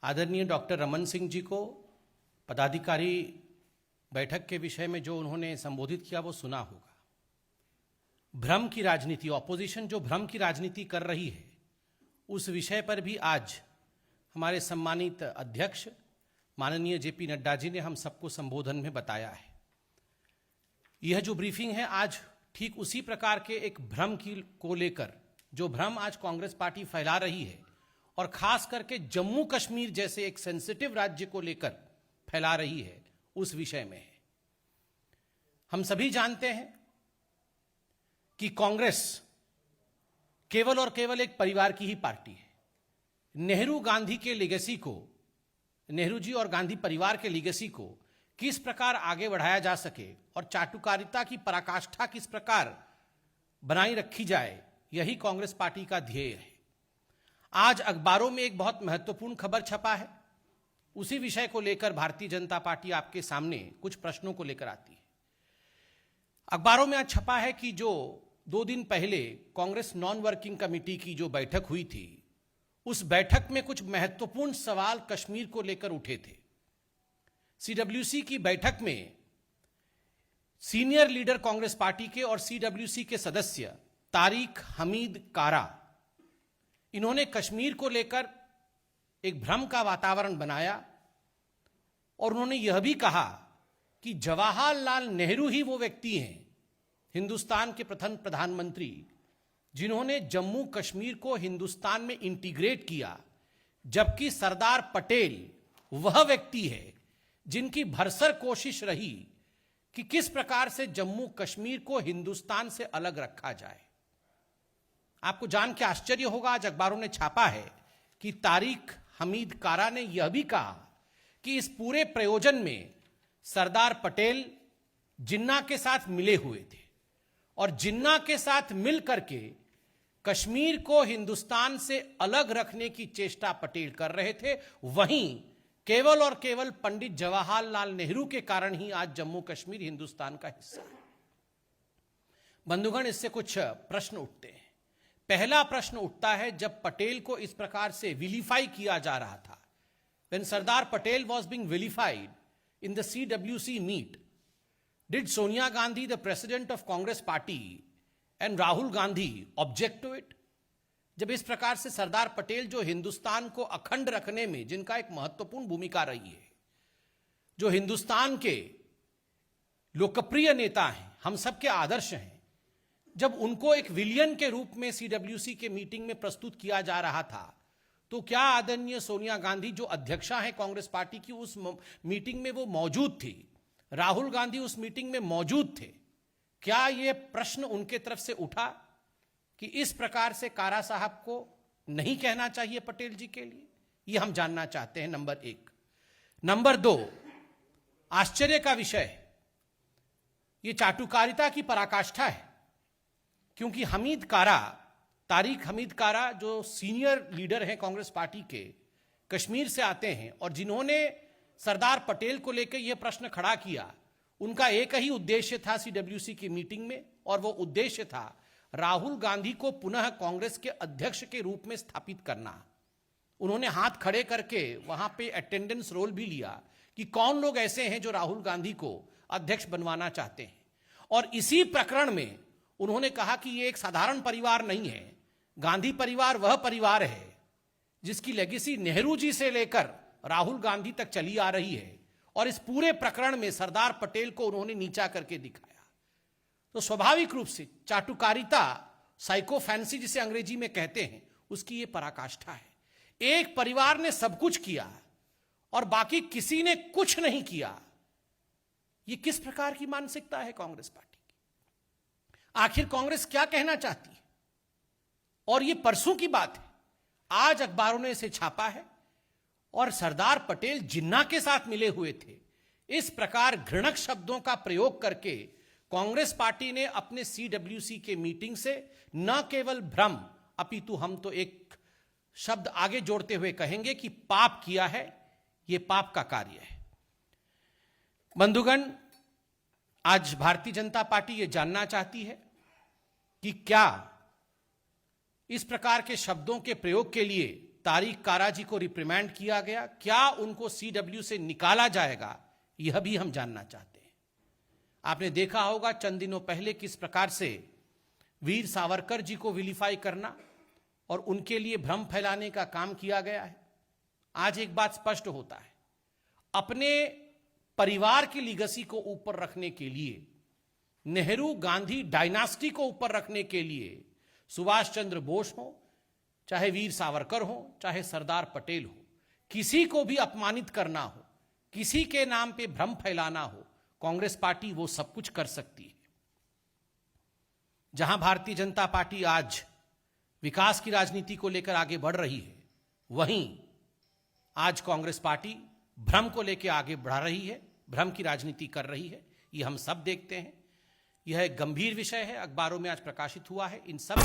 आदरणीय डॉक्टर रमन सिंह जी को पदाधिकारी बैठक के विषय में जो उन्होंने संबोधित किया वो सुना होगा। भ्रम की राजनीति, ऑपोजिशन जो भ्रम की राजनीति कर रही है, उस विषय पर भी आज हमारे सम्मानित अध्यक्ष माननीय जेपी नड्डा जी ने हम सबको संबोधन में बताया है। यह जो ब्रीफिंग है आज ठीक उसी प्रकार के एक भ्रम को लेकर, जो भ्रम आज कांग्रेस पार्टी फैला रही है और खास करके जम्मू कश्मीर जैसे एक सेंसिटिव राज्य को लेकर फैला रही है, उस विषय में है। हम सभी जानते हैं कि कांग्रेस केवल और केवल एक परिवार की ही पार्टी है। नेहरू गांधी के लेगेसी को, नेहरू जी और गांधी परिवार के लेगेसी को किस प्रकार आगे बढ़ाया जा सके और चाटुकारिता की पराकाष्ठा किस प्रकार बनाई रखी जाए, यही कांग्रेस पार्टी का ध्येय है। आज अखबारों में एक बहुत महत्वपूर्ण खबर छपा है। उसी विषय को लेकर भारतीय जनता पार्टी आपके सामने कुछ प्रश्नों को लेकर आती है। अखबारों में आज छपा है कि जो 2 दिन पहले कांग्रेस नॉन वर्किंग कमेटी की जो बैठक हुई थी, उस बैठक में कुछ महत्वपूर्ण सवाल कश्मीर को लेकर उठे थे। सीडब्ल्यूसी की बैठक में सीनियर लीडर कांग्रेस पार्टी के और सीडब्ल्यूसी के सदस्य तारिक हमीद कारा, इन्होंने कश्मीर को लेकर एक भ्रम का वातावरण बनाया और उन्होंने यह भी कहा कि जवाहरलाल नेहरू ही वो व्यक्ति हैं, हिंदुस्तान के प्रथम प्रधानमंत्री, जिन्होंने जम्मू कश्मीर को हिंदुस्तान में इंटीग्रेट किया, जबकि सरदार पटेल वह व्यक्ति है जिनकी भरसक कोशिश रही कि किस प्रकार से जम्मू कश्मीर को हिंदुस्तान से अलग रखा जाए। आपको जान के आश्चर्य होगा, आज अखबारों ने छापा है कि तारिक हमीद कारा ने यह भी कहा कि इस पूरे प्रयोजन में सरदार पटेल जिन्ना के साथ मिले हुए थे और जिन्ना के साथ मिल करके कश्मीर को हिंदुस्तान से अलग रखने की चेष्टा पटेल कर रहे थे। वहीं केवल और केवल पंडित जवाहरलाल नेहरू के कारण ही आज जम्मू कश्मीर हिंदुस्तान का हिस्सा है। बंधुगण, इससे कुछ प्रश्न उठते हैं। पहला प्रश्न उठता है, जब पटेल को इस प्रकार से विलीफाई किया जा रहा था, when Sardar Patel was being vilified in the CWC meet, did Sonia Gandhi, the president of Congress party, and Rahul Gandhi object to it? जब इस प्रकार से सरदार पटेल, जो हिंदुस्तान को अखंड रखने में जिनका एक महत्वपूर्ण भूमिका रही है, जो हिंदुस्तान के लोकप्रिय नेता हैं, हम सबके आदर्श हैं, जब उनको एक विलियन के रूप में सीडब्ल्यूसी के मीटिंग में प्रस्तुत किया जा रहा था, तो क्या आदरणीय सोनिया गांधी, जो अध्यक्षा है कांग्रेस पार्टी की, उस मीटिंग में वो मौजूद थी? राहुल गांधी उस मीटिंग में मौजूद थे? क्या यह प्रश्न उनके तरफ से उठा कि इस प्रकार से कारा साहब को नहीं कहना चाहिए पटेल जी के लिए? यह हम जानना चाहते हैं, नंबर 1। नंबर 2, आश्चर्य का विषय, यह चाटुकारिता की पराकाष्ठा है, क्योंकि तारिक हमीद कारा जो सीनियर लीडर हैं कांग्रेस पार्टी के, कश्मीर से आते हैं और जिन्होंने सरदार पटेल को लेकर यह प्रश्न खड़ा किया, उनका एक ही उद्देश्य था सीडब्ल्यूसी की मीटिंग में, और वो उद्देश्य था राहुल गांधी को पुनः कांग्रेस के अध्यक्ष के रूप में स्थापित करना। उन्होंने हाथ खड़े करके वहां पे अटेंडेंस रोल भी लिया कि कौन लोग ऐसे हैं जो राहुल गांधी को अध्यक्ष बनवाना चाहते हैं। और इसी प्रकरण में उन्होंने कहा कि यह एक साधारण परिवार नहीं है, गांधी परिवार वह परिवार है जिसकी लेगेसी नेहरू जी से लेकर राहुल गांधी तक चली आ रही है, और इस पूरे प्रकरण में सरदार पटेल को उन्होंने नीचा करके दिखाया। तो स्वाभाविक रूप से चाटुकारिता, साइको फैंसी जिसे अंग्रेजी में कहते हैं, उसकी यह पराकाष्ठा है। एक परिवार ने सब कुछ किया और बाकी किसी ने कुछ नहीं किया। यह किस प्रकार की मानसिकता है कांग्रेस पार्टी की? आखिर कांग्रेस क्या कहना चाहती है? और यह परसों की बात है, आज अखबारों ने इसे छापा है, और सरदार पटेल जिन्ना के साथ मिले हुए थे। इस प्रकार घृणक शब्दों का प्रयोग करके कांग्रेस पार्टी ने अपने सीडब्ल्यूसी के मीटिंग से न केवल भ्रम, अपितु हम तो एक शब्द आगे जोड़ते हुए कहेंगे कि पाप किया है। यह पाप का कार्य है। बंधुगण, आज भारतीय जनता पार्टी यह जानना चाहती है कि क्या इस प्रकार के शब्दों के प्रयोग के लिए तारिक कारा जी को रिप्रिमेंड किया गया, क्या उनको सीडब्ल्यू से निकाला जाएगा, यह भी हम जानना चाहते हैं। आपने देखा होगा चंद दिनों पहले किस प्रकार से वीर सावरकर जी को विलीफाई करना और उनके लिए भ्रम फैलाने का काम किया गया है। आज एक बात स्पष्ट होता है, अपने परिवार की लीगेसी को ऊपर रखने के लिए, नेहरू गांधी डायनास्टी को ऊपर रखने के लिए सुभाष चंद्र बोस हो, चाहे वीर सावरकर हो, चाहे सरदार पटेल हो, किसी को भी अपमानित करना हो, किसी के नाम पे भ्रम फैलाना हो, कांग्रेस पार्टी वो सब कुछ कर सकती है। जहां भारतीय जनता पार्टी आज विकास की राजनीति को लेकर आगे बढ़ रही है, वहीं आज कांग्रेस पार्टी भ्रम को लेकर आगे बढ़ा रही है, भ्रम की राजनीति कर रही है। ये हम सब देखते हैं। यह एक गंभीर विषय है, अखबारों में आज प्रकाशित हुआ है। इन सब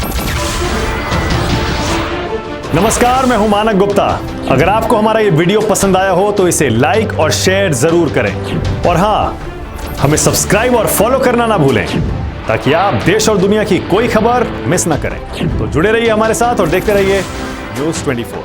नमस्कार, मैं हूं मानक गुप्ता। अगर आपको हमारा ये वीडियो पसंद आया हो तो इसे लाइक और शेयर जरूर करें, और हां, हमें सब्सक्राइब और फॉलो करना ना भूलें ताकि आप देश और दुनिया की कोई खबर मिस ना करें। तो जुड़े रहिए हमारे साथ और देखते रहिए News 24।